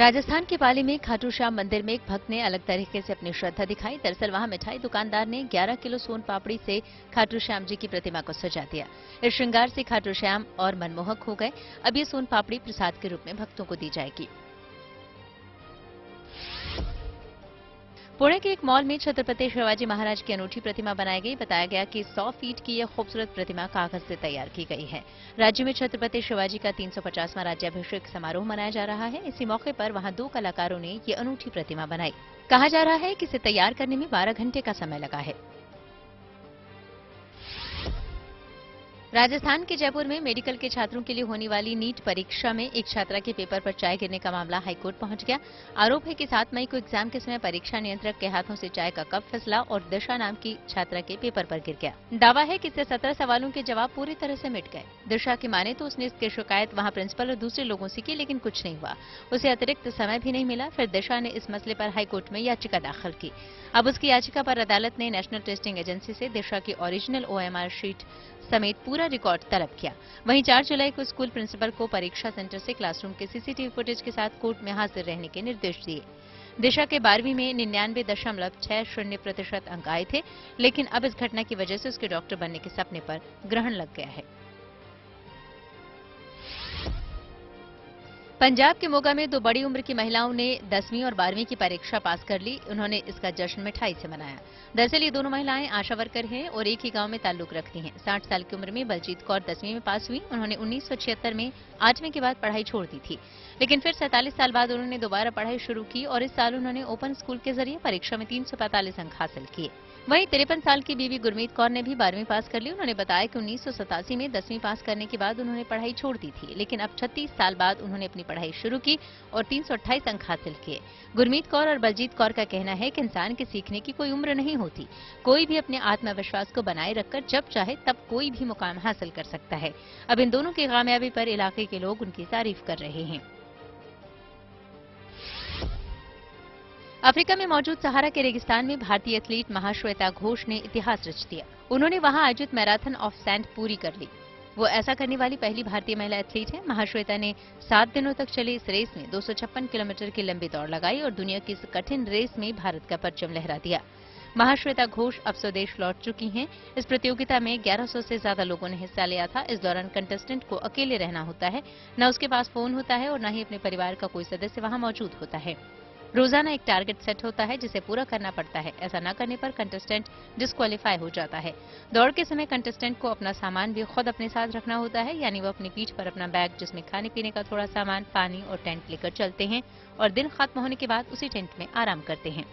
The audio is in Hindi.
राजस्थान के पाली में खाटू श्याम मंदिर में एक भक्त ने अलग तरीके से अपनी श्रद्धा दिखाई। दरअसल वहां मिठाई दुकानदार ने 11 किलो सोन पापड़ी से खाटू श्याम जी की प्रतिमा को सजा दिया। इस श्रृंगार से खाटू श्याम और मनमोहक हो गए। अब ये सोन पापड़ी प्रसाद के रूप में भक्तों को दी जाएगी। पुणे के एक मॉल में छत्रपति शिवाजी महाराज की अनूठी प्रतिमा बनाई गई। बताया गया कि 100 फीट की यह खूबसूरत प्रतिमा कागज से तैयार की गई है। राज्य में छत्रपति शिवाजी का 350वां राज्याभिषेक समारोह मनाया जा रहा है। इसी मौके पर वहां 2 कलाकारों ने ये अनूठी प्रतिमा बनाई। कहा जा रहा है कि इसे तैयार करने में 12 घंटे का समय लगा है। राजस्थान के जयपुर में मेडिकल के छात्रों के लिए होने वाली नीट परीक्षा में एक छात्रा के पेपर पर चाय गिरने का मामला हाईकोर्ट पहुंच गया। आरोप है कि 7 मई को एग्जाम के समय परीक्षा नियंत्रक के हाथों से चाय का कप फिसला और दिशा नाम की छात्रा के पेपर पर गिर गया। दावा है कि इससे 17 सवालों के जवाब पूरी तरह से मिट गए। दिशा की माने तो उसने इसकी शिकायत वहां प्रिंसिपल और दूसरे लोगों से की, लेकिन कुछ नहीं हुआ। उसे अतिरिक्त समय भी नहीं मिला। फिर दिशा ने इस मसले पर हाईकोर्ट में याचिका दाखिल की। अब उसकी याचिका पर अदालत ने नेशनल टेस्टिंग एजेंसी से दिशा की ओरिजिनल OMR शीट समेत पूरा रिकॉर्ड तलब किया। वहीं 4 जुलाई को स्कूल प्रिंसिपल को परीक्षा सेंटर से क्लासरूम के CCTV फुटेज के साथ कोर्ट में हाजिर रहने के निर्देश दिए। दिशा के 12वीं में 99.60% अंक आए थे, लेकिन अब इस घटना की वजह से उसके डॉक्टर बनने के सपने पर ग्रहण लग गया है। पंजाब के मोगा में 2 बड़ी उम्र की महिलाओं ने 10वीं और 12वीं की परीक्षा पास कर ली। उन्होंने इसका जश्न मिठाई से मनाया। दरअसल ये दोनों महिलाएं आशा वर्कर हैं और एक ही गांव में ताल्लुक रखती हैं। 60 साल की उम्र में बलजीत कौर 10वीं में पास हुई। उन्होंने 1976 में 8वीं के बाद पढ़ाई छोड़ दी थी, लेकिन फिर 47 साल बाद उन्होंने दोबारा पढ़ाई शुरू की और इस साल उन्होंने ओपन स्कूल के जरिए परीक्षा में 345 अंक हासिल किए। वहीं 53 साल की बीवी गुरमीत कौर ने भी 12वीं पास कर ली। उन्होंने बताया कि 1987 में 10वीं पास करने के बाद उन्होंने पढ़ाई छोड़ दी थी, लेकिन अब 36 साल बाद उन्होंने अपनी पढ़ाई शुरू की और 328 अंक हासिल किए। गुरमीत कौर और बलजीत कौर का कहना है कि इंसान के सीखने की कोई उम्र नहीं होती। कोई भी अपने आत्मविश्वास को बनाए रखकर जब चाहे तब कोई भी मुकाम हासिल कर सकता है। अब इन दोनों की कामयाबी पर इलाके के लोग उनकी तारीफ कर रहे हैं। अफ्रीका में मौजूद सहारा के रेगिस्तान में भारतीय एथलीट महाश्वेता घोष ने इतिहास रच दिया। उन्होंने वहां आयोजित मैराथन ऑफ सैंड पूरी कर ली। वो ऐसा करने वाली पहली भारतीय महिला एथलीट है। महाश्वेता ने 7 दिनों तक चली इस रेस में 256 किलोमीटर की लंबी दौड़ लगाई और दुनिया की इस कठिन रेस में भारत का परचम लहरा दिया। महाश्वेता घोष अब स्वदेश लौट चुकी हैं। इस प्रतियोगिता में 1100 से ज्यादा लोगों ने हिस्सा लिया था। इस दौरान कंटेस्टेंट को अकेले रहना होता है, न उसके पास फोन होता है और न ही अपने परिवार का कोई सदस्य वहां मौजूद होता है। रोजाना एक टारगेट सेट होता है जिसे पूरा करना पड़ता है। ऐसा न करने पर कंटेस्टेंट डिस्क्वालीफाई हो जाता है। दौड़ के समय कंटेस्टेंट को अपना सामान भी खुद अपने साथ रखना होता है, यानी वो अपनी पीठ पर अपना बैग जिसमें खाने पीने का थोड़ा सामान, पानी और टेंट लेकर चलते हैं और दिन खत्म होने के बाद उसी टेंट में आराम करते हैं।